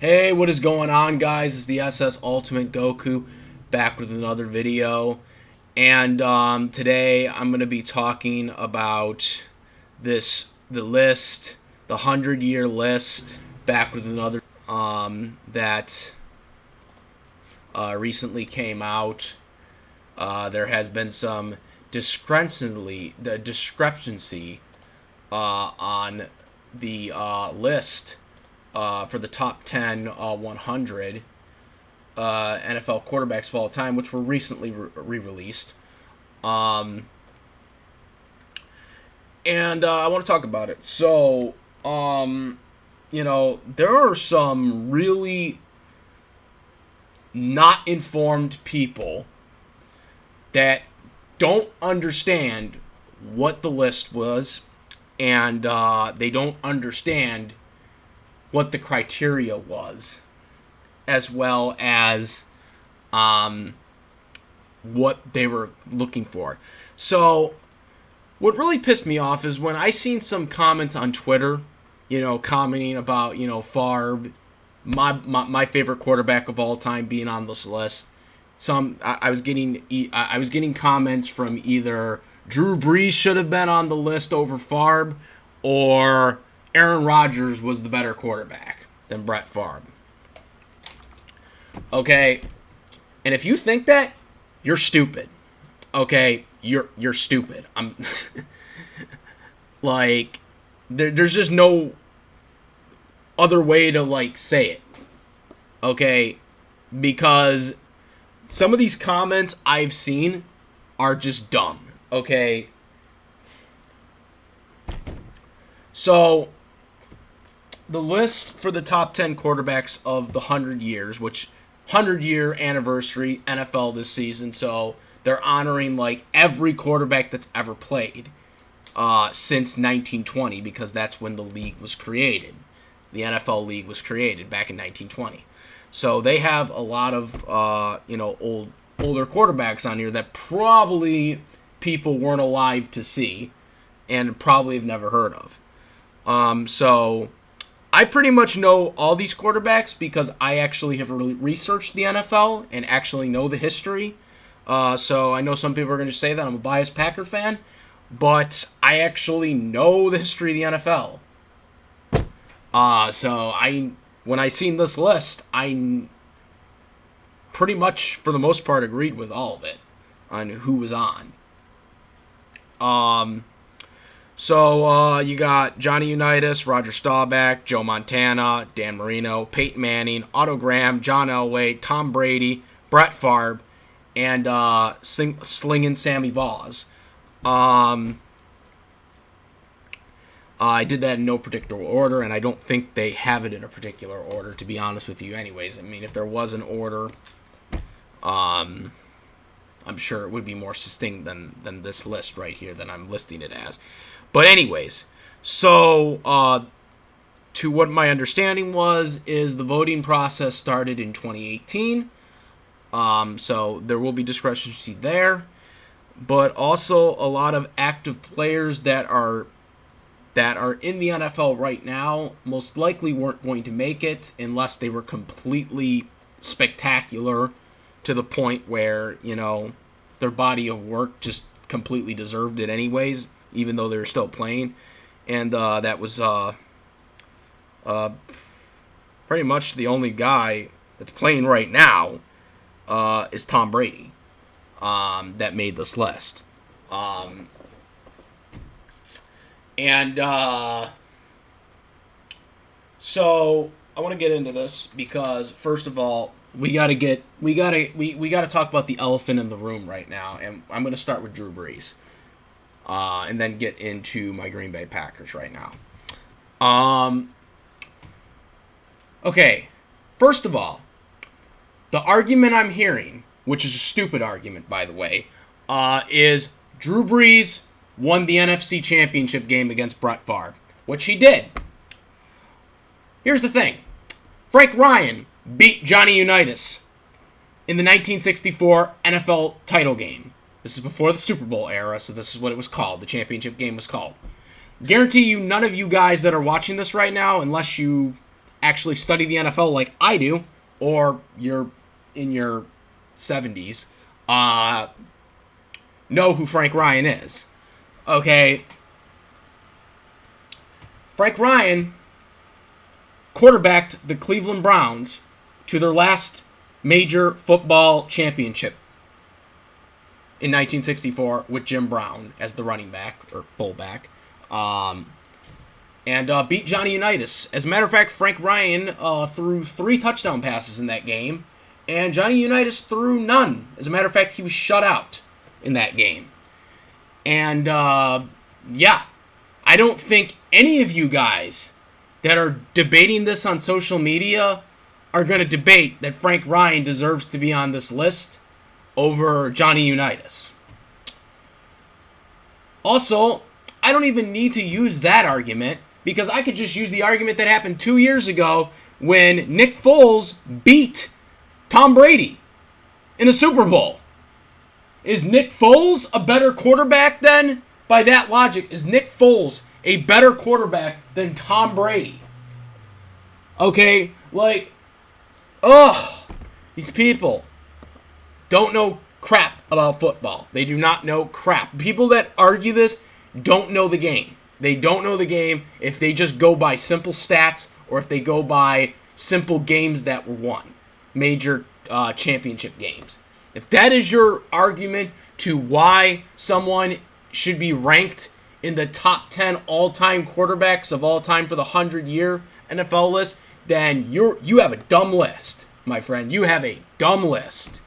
Hey, what is going on, guys? It's the SS Ultimate Goku back with another video. And today I'm going to be talking about the list, the 100-year list, back with another that recently came out. There has been some discrepancy on the list for the top 10 100 NFL quarterbacks of all time, which were recently re-released. And I want to talk about it. So, there are some really not informed people that don't understand what the list was, and they don't understand what the criteria was, as well as what they were looking for. So, what really pissed me off is when I seen some comments on Twitter, commenting about, Favre, my favorite quarterback of all time, being on this list. I was getting comments from either Drew Brees should have been on the list over Favre, or Aaron Rodgers was the better quarterback than Brett Favre. Okay, and if you think that, you're stupid. Okay, you're stupid. I'm like, there's just no other way to say it. Okay, because some of these comments I've seen are just dumb. Okay, so the list for the top 10 quarterbacks of the 100 years, which 100-year anniversary NFL this season, so they're honoring every quarterback that's ever played since 1920, because that's when the league was created. The NFL league was created back in 1920. So they have a lot of older quarterbacks on here that probably people weren't alive to see and probably have never heard of. So I pretty much know all these quarterbacks because I actually have researched the NFL and actually know the history. So I know some people are going to say that I'm a biased Packer fan, but I actually know the history of the NFL. When I seen this list, I pretty much, for the most part, agreed with all of it on who was on. So you got Johnny Unitas, Roger Staubach, Joe Montana, Dan Marino, Peyton Manning, Otto Graham, John Elway, Tom Brady, Brett Favre, and Slingin' Sammy Vaus. I did that in no particular order, and I don't think they have it in a particular order, to be honest with you anyways. I mean, if there was an order, I'm sure it would be more succinct than this list right here that I'm listing it as. But anyways, so to what my understanding is the voting process started in 2018. So there will be discrepancy there, but also a lot of active players that are in the NFL right now most likely weren't going to make it unless they were completely spectacular to the point where, their body of work just completely deserved it anyways, even though they were still playing. And that was pretty much the only guy that's playing right now is Tom Brady that made this list. So I want to get into this because, first of all, we gotta talk about the elephant in the room right now, and I'm gonna start with Drew Brees, and then get into my Green Bay Packers right now. Okay, first of all, the argument I'm hearing, which is a stupid argument, by the way, is Drew Brees won the NFC Championship game against Brett Favre, which he did. Here's the thing. Frank Ryan beat Johnny Unitas in the 1964 NFL title game. This is before the Super Bowl era, so this is what it was called. The championship game was called. Guarantee you none of you guys that are watching this right now, unless you actually study the NFL like I do, or you're in your 70s, know who Frank Ryan is. Okay. Frank Ryan quarterbacked the Cleveland Browns to their last major football championship in 1964 with Jim Brown as the running back, or fullback, and beat Johnny Unitas. As a matter of fact, Frank Ryan threw 3 touchdown passes in that game, and Johnny Unitas threw none. As a matter of fact, he was shut out in that game. And, yeah, I don't think any of you guys that are debating this on social media are going to debate that Frank Ryan deserves to be on this list over Johnny Unitas. Also, I don't even need to use that argument, because I could just use the argument that happened 2 years ago when Nick Foles beat Tom Brady in the Super Bowl. Is Nick Foles a better quarterback then? By that logic, is Nick Foles a better quarterback than Tom Brady? Okay, like, these people don't know crap about football. They do not know crap. People that argue this don't know the game. They don't know the game if they just go by simple stats or if they go by simple games that were won, major championship games. If that is your argument to why someone should be ranked in the top 10 all-time quarterbacks of all time for the 100-year NFL list, then you have a dumb list, my friend. You have a dumb list.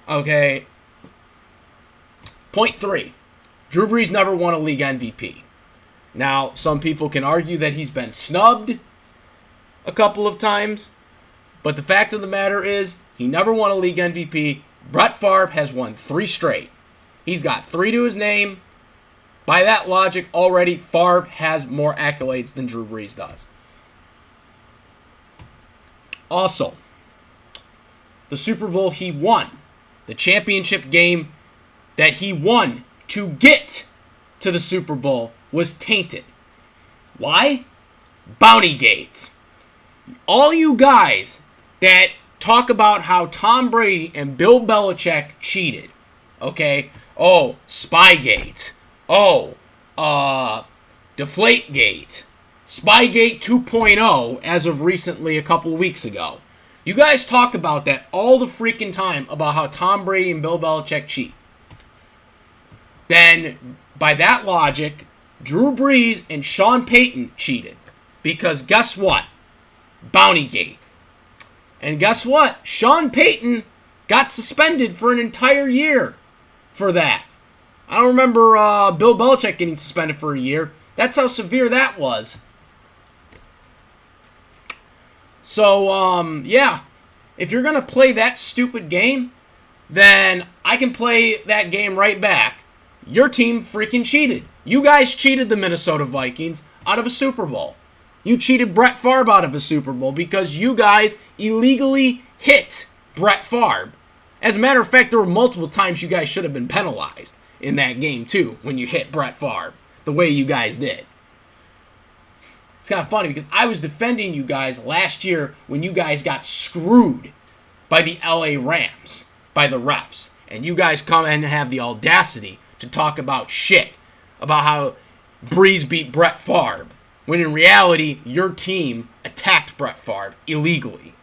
Okay. Point 3. Drew Brees never won a league MVP. Now, some people can argue that he's been snubbed a couple of times, but the fact of the matter is, he never won a league MVP. Brett Favre has won 3 straight. He's got 3 to his name. By that logic, already, Favre has more accolades than Drew Brees does. Also, the Super Bowl he won, the championship game that he won to get to the Super Bowl, was tainted. Why? Bountygate. All you guys that talk about how Tom Brady and Bill Belichick cheated, okay? Oh, Spygate. Oh, Deflategate. Spygate 2.0 as of recently a couple weeks ago. You guys talk about that all the freaking time about how Tom Brady and Bill Belichick cheat. Then, by that logic, Drew Brees and Sean Payton cheated. Because guess what? Bountygate. And guess what? Sean Payton got suspended for an entire year for that. I don't remember Bill Belichick getting suspended for a year. That's how severe that was. So, yeah. If you're going to play that stupid game, then I can play that game right back. Your team freaking cheated. You guys cheated the Minnesota Vikings out of a Super Bowl. You cheated Brett Favre out of a Super Bowl because you guys illegally hit Brett Favre. As a matter of fact, there were multiple times you guys should have been penalized in that game, too, when you hit Brett Favre the way you guys did. It's kind of funny because I was defending you guys last year when you guys got screwed by the LA Rams, by the refs. And you guys come and have the audacity to talk about shit, about how Brees beat Brett Favre, when in reality, your team attacked Brett Favre illegally.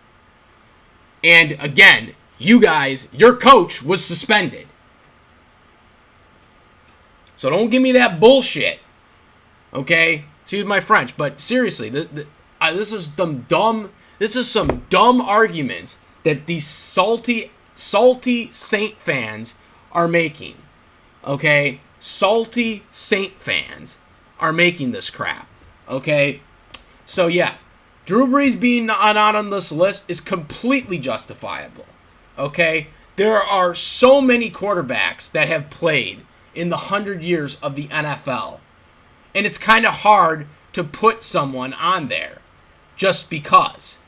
And again, you guys, your coach was suspended. So don't give me that bullshit, okay? Excuse my French, but seriously, this is some dumb arguments that these salty Saint fans are making. Okay? Salty Saint fans are making this crap. Okay? So yeah, Drew Brees being not on this list is completely justifiable. Okay? There are so many quarterbacks that have played in the 100 years of the NFL. And it's kind of hard to put someone on there just because.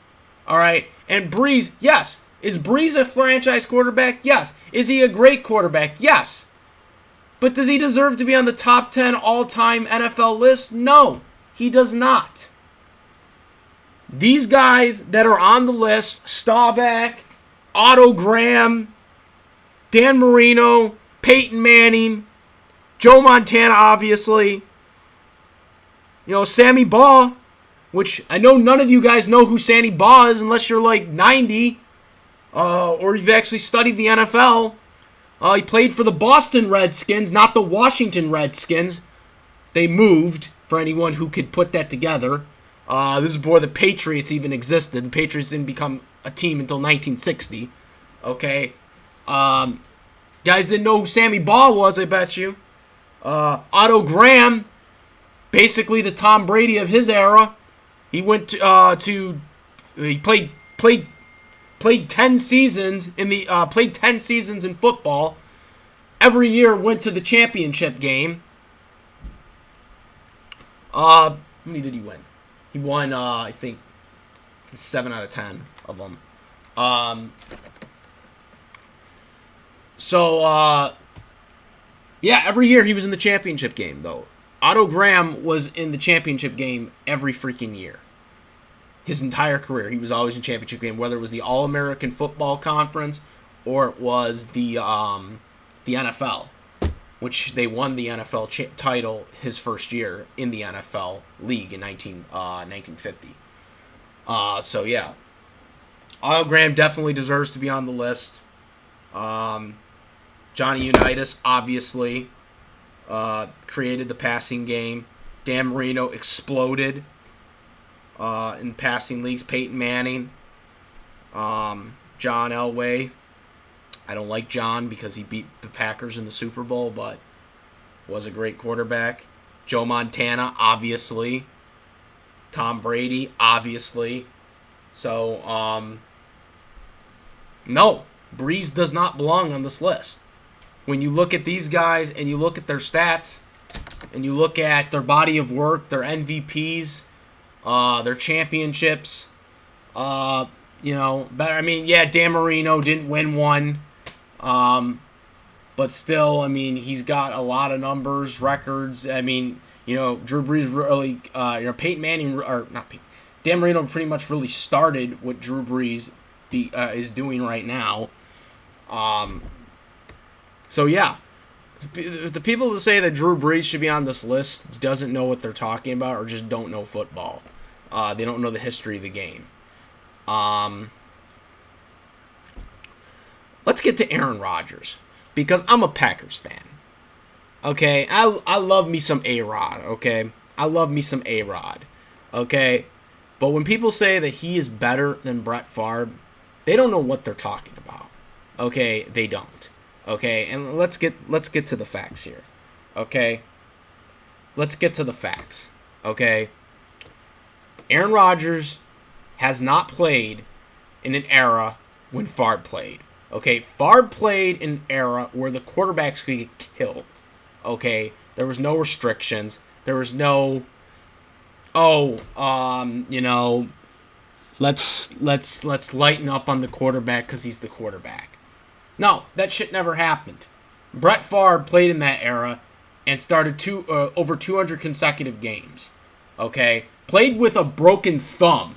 All right? And Brees, yes. Is Brees a franchise quarterback? Yes. Is he a great quarterback? Yes. But does he deserve to be on the top 10 all-time NFL list? No, he does not. these guys that are on the list, Staubach, Otto Graham, Dan Marino, Peyton Manning, Joe Montana, obviously, Sammy Baugh, which I know none of you guys know who Sammy Baugh is unless you're like 90 or you've actually studied the NFL. He played for the Boston Redskins, not the Washington Redskins. They moved, for anyone who could put that together. This is before the Patriots even existed. The Patriots didn't become a team until 1960. Okay? Guys didn't know who Sammy Baugh was, I bet you. Otto Graham, basically the Tom Brady of his era. He went he played 10 seasons played 10 seasons in football. Every year went to the championship game. How many did he win? He won, I think, 7 out of 10 of them. Yeah, every year he was in the championship game, though. Otto Graham was in the championship game every freaking year. His entire career, he was always in championship game, whether it was the All-American Football Conference or it was the NFL, which they won the NFL title his first year in the NFL league in 1950. So, yeah. Otto Graham definitely deserves to be on the list. Johnny Unitas, obviously, created the passing game. Dan Marino exploded in passing leagues. Peyton Manning. John Elway. I don't like John because he beat the Packers in the Super Bowl, but was a great quarterback. Joe Montana, obviously. Tom Brady, obviously. So, no, Brees does not belong on this list. When you look at these guys and you look at their stats and you look at their body of work, their MVPs, their championships, Dan Marino didn't win one, but still, he's got a lot of numbers, records. Drew Brees really, Peyton Manning, or not Peyton, Dan Marino pretty much really started what Drew Brees is doing right now. So, yeah, the people who say that Drew Brees should be on this list doesn't know what they're talking about or just don't know football. They don't know the history of the game. Let's get to Aaron Rodgers, because I'm a Packers fan. Okay? I love me some A-Rod, okay? I love me some A-Rod, okay? But when people say that he is better than Brett Favre, they don't know what they're talking about. Okay? They don't. Okay, and let's get to the facts here. Okay? Let's get to the facts. Okay? Aaron Rodgers has not played in an era when Favre played. Okay? Favre played in an era where the quarterbacks could get killed. Okay? There was no restrictions. There was no let's lighten up on the quarterback because he's the quarterback. No, that shit never happened. Brett Favre played in that era and started over 200 consecutive games. Okay? Played with a broken thumb.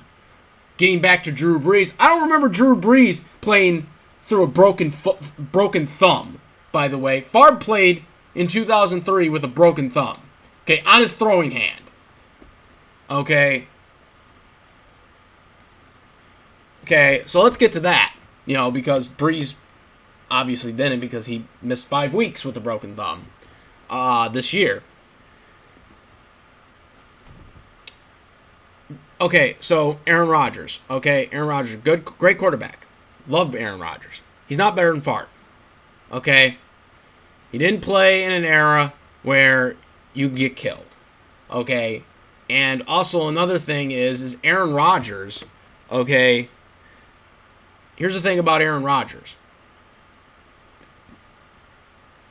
Getting back to Drew Brees, I don't remember Drew Brees playing through a broken thumb, by the way. Favre played in 2003 with a broken thumb. Okay? On his throwing hand. Okay? Okay, so let's get to that. Because Brees obviously didn't, because he missed 5 weeks with a broken thumb this year. Okay, so Aaron Rodgers. Okay, Aaron Rodgers, great quarterback. Love Aaron Rodgers. He's not better than Favre. Okay? He didn't play in an era where you get killed. Okay? And also another thing is Aaron Rodgers, okay? Here's the thing about Aaron Rodgers.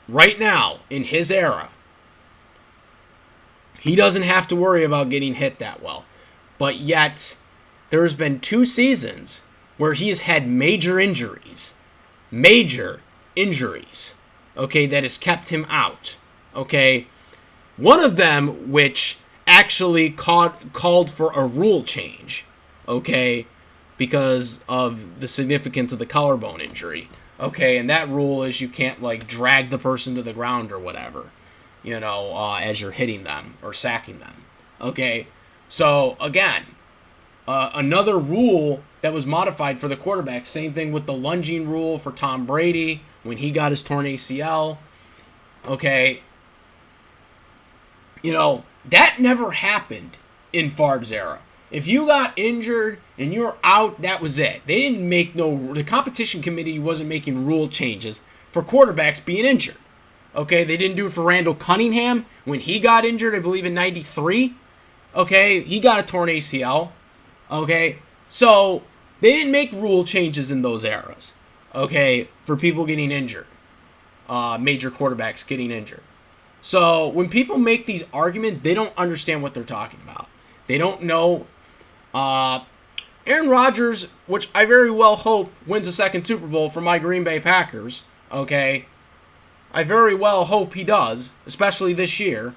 Right now, in his era, he doesn't have to worry about getting hit that well. But yet, there's been 2 seasons where he has had major injuries. Okay, that has kept him out. Okay? One of them, which actually called for a rule change. okay, because of the significance of the collarbone injury. Okay, and that rule is you can't, like, drag the person to the ground or whatever, as you're hitting them or sacking them. Okay, so again, another rule that was modified for the quarterback. Same thing with the lunging rule for Tom Brady when he got his torn ACL. Okay, that never happened in Favre's era. If you got injured and you were out, that was it. They didn't make the competition committee wasn't making rule changes for quarterbacks being injured. Okay, they didn't do it for Randall Cunningham when he got injured, I believe in 93. Okay, he got a torn ACL. Okay, so they didn't make rule changes in those eras. Okay, for people getting injured, major quarterbacks getting injured. So when people make these arguments, they don't understand what they're talking about. They don't know. Aaron Rodgers, which I very well hope wins a second Super Bowl for my Green Bay Packers, okay? I very well hope he does, especially this year.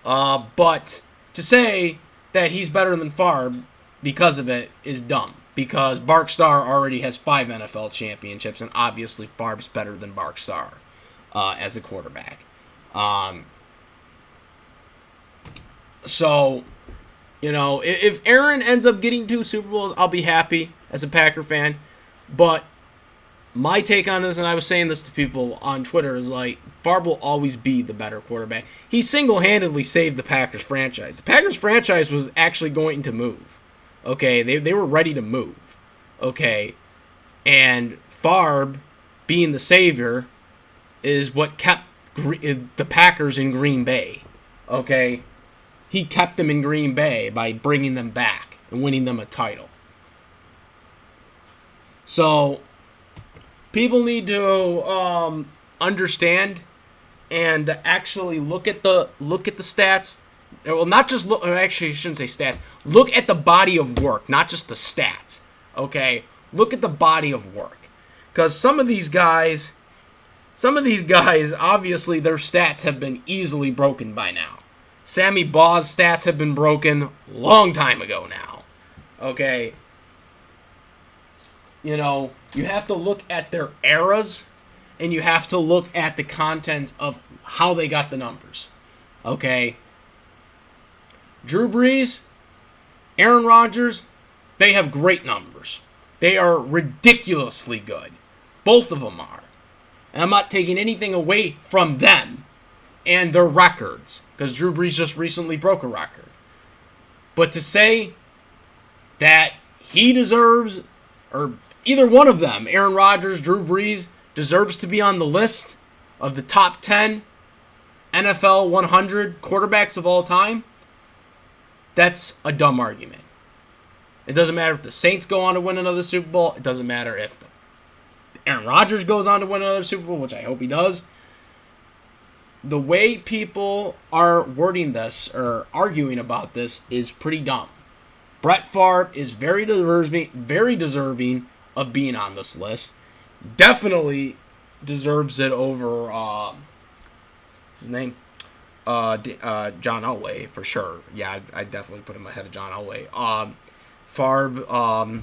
But to say that he's better than Favre because of it is dumb. Because Bart Starr already has 5 NFL championships, and obviously Favre's better than Bart Starr as a quarterback. So, if Aaron ends up getting 2 Super Bowls, I'll be happy as a Packer fan. But my take on this, and I was saying this to people on Twitter, is like, Favre will always be the better quarterback. He single-handedly saved the Packers franchise. The Packers franchise was actually going to move. Okay, they were ready to move. Okay, and Favre, being the savior, is what kept the Packers in Green Bay. Okay, he kept them in Green Bay by bringing them back and winning them a title. So people need to understand and actually look at the stats. Well, not just look. Actually, I shouldn't say stats. Look at the body of work, not just the stats. Okay, look at the body of work, because some of these guys, obviously their stats have been easily broken by now. Sammy Baugh's stats have been broken long time ago now. Okay. You have to look at their eras, and you have to look at the contents of how they got the numbers. Okay. Drew Brees, Aaron Rodgers, they have great numbers. They are ridiculously good. Both of them are. And I'm not taking anything away from them and their records, because Drew Brees just recently broke a record. But to say that he deserves, or either one of them, Aaron Rodgers, Drew Brees, deserves to be on the list of the top 10 NFL 100 quarterbacks of all time, that's a dumb argument. It doesn't matter if the Saints go on to win another Super Bowl. It doesn't matter if Aaron Rodgers goes on to win another Super Bowl, which I hope he does. The way people are wording this or arguing about this is pretty dumb. Brett Favre is very deserving of being on this list. Definitely deserves it over what's his name? John Elway for sure. Yeah, I definitely put him ahead of John Elway. Favre,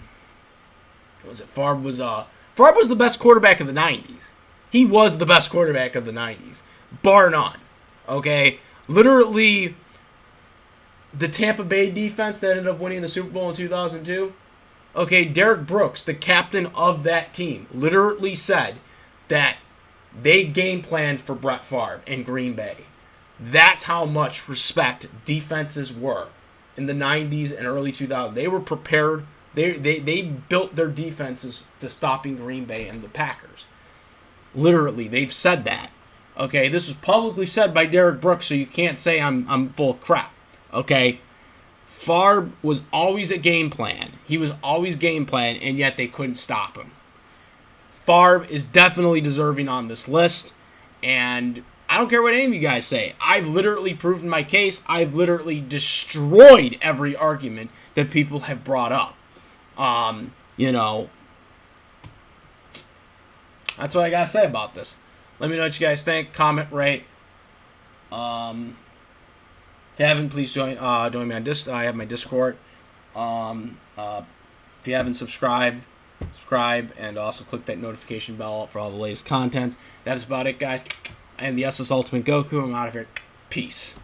Favre was the best quarterback of the 90s. He was the best quarterback of the 90s, bar none. Okay, literally, the Tampa Bay defense that ended up winning the Super Bowl in 2002. Okay, Derek Brooks, the captain of that team, literally said that they game planned for Brett Favre in Green Bay. That's how much respect defenses were in the 90s and early 2000s. They were prepared. They built their defenses to stopping Green Bay and the Packers. Literally, they've said that. Okay, this was publicly said by Derek Brooks, so you can't say I'm full of crap. Okay, Favre was always a game plan. He was always game plan, and yet they couldn't stop him. Favre is definitely deserving on this list, and I don't care what any of you guys say. I've literally proven my case. I've literally destroyed every argument that people have brought up. That's what I gotta say about this. Let me know what you guys think. Comment, rate. If you haven't, please join me on Discord. If you haven't subscribed, subscribe, and also click that notification bell for all the latest content. That is about it, guys. I am the SS Ultimate Goku. I'm out of here. Peace.